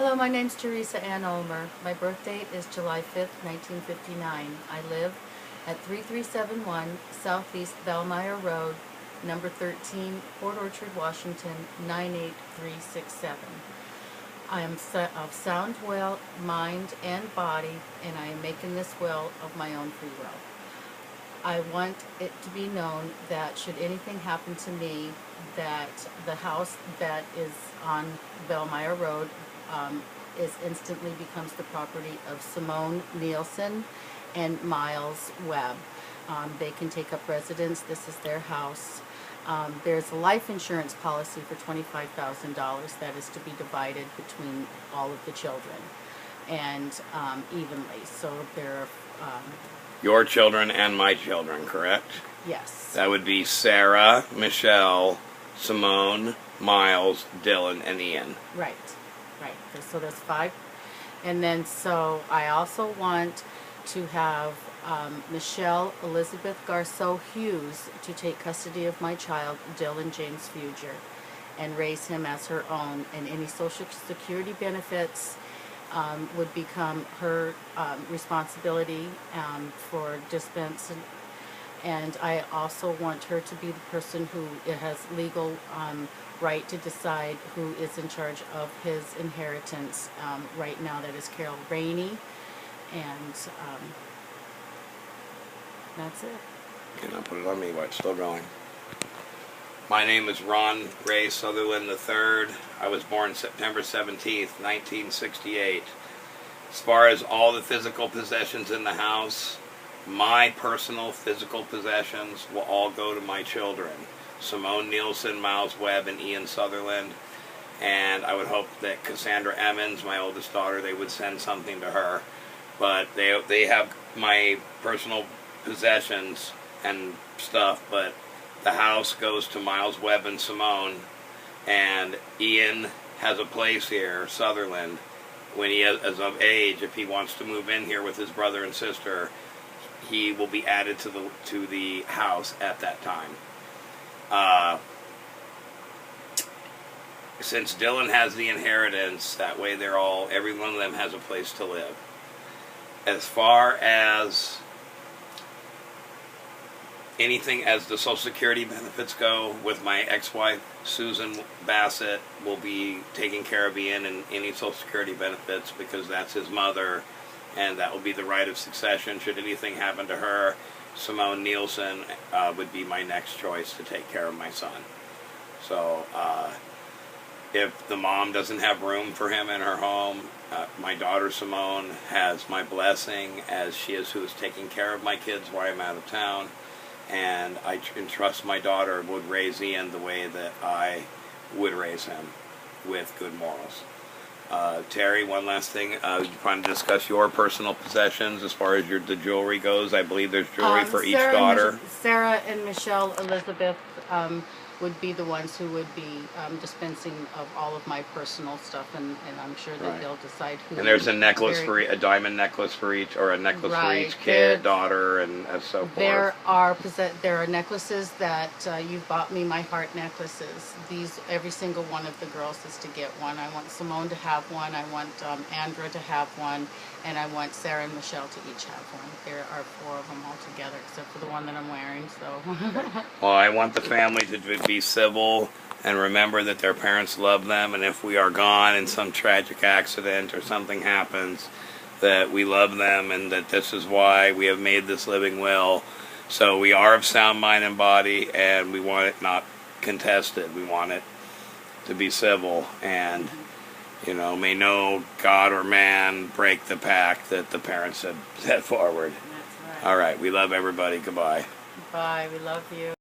Hello, my name's Teresa Ann Ulmer. My birth date is July 5th, 1959. I live at 3371 Southeast Bellmeyer Road, number 13, Port Orchard, Washington, 98367. I am of sound will, mind, and body, and I am making this will of my own free will. I want it to be known that should anything happen to me, that the house that is on Bellmeyer Road instantly becomes the property of Simone Nielsen and Miles Webb. They can take up residence. This is their house. There's a life insurance policy for $25,000 that is to be divided between all of the children, and evenly. So there are your children and my children, correct? yes. That would be Sarah, Michelle, Simone, Miles, Dylan, and Ian. Right. So there's 5. And then so I also want to have Michelle Elizabeth Garceau Hughes to take custody of my child, Dylan James Fuger, and raise him as her own. And any Social Security benefits would become her responsibility for dispense. And I also want her to be the person who has legal right to decide who is in charge of his inheritance. Right now that is Carol Rainey, and that's it. Okay, now put it on me while it's still going. My name is Ron Ray Sutherland III. I was born September 17th, 1968. As far as all the physical possessions in the house, my personal physical possessions will all go to my children, Simone Nielsen, Miles Webb, and Ian Sutherland. And I would hope that Cassandra Emmons, my oldest daughter, they would send something to her. But they have my personal possessions and stuff, but the house goes to Miles Webb and Simone, and Ian has a place here, Sutherland. When he is of age, if he wants to move in here with his brother and sister, he will be added to the house at that time. Since Dylan has the inheritance, that way every one of them has a place to live. As far as anything as the Social Security benefits go, with my ex-wife, Susan Bassett, will be taking care of Ian and any Social Security benefits because that's his mother, and that will be the right of succession. Should anything happen to her, Simone Nielsen would be my next choice to take care of my son. So if the mom doesn't have room for him in her home, my daughter Simone has my blessing, as she is who is taking care of my kids while I'm out of town. And I trust my daughter would raise Ian the way that I would raise him, with good morals. Terry, one last thing. You want to discuss your personal possessions as far as the jewelry goes? I believe there's jewelry for each daughter. Sarah and Michelle Elizabeth would be the ones who would be dispensing of all of my personal stuff, and I'm sure that they'll decide who. And there's a necklace a diamond necklace for each, or a necklace for each kid, daughter, and so forth. There are necklaces that you've bought me, my heart necklaces. Every single one of the girls is to get one. I want Simone to have one. I want Andra to have one, and I want Sarah and Michelle to each have one. There are 4 of them all together, except for the one that I'm wearing. So. Well, I want the family to be civil and remember that their parents love them, and if we are gone in some tragic accident or something happens, that we love them, and that this is why we have made this living will. So we are of sound mind and body, and we want it not contested. We want it to be civil, and may no God or man break the pact that the parents have set forward. That's right. All right, we love everybody. Goodbye. Bye. We love you.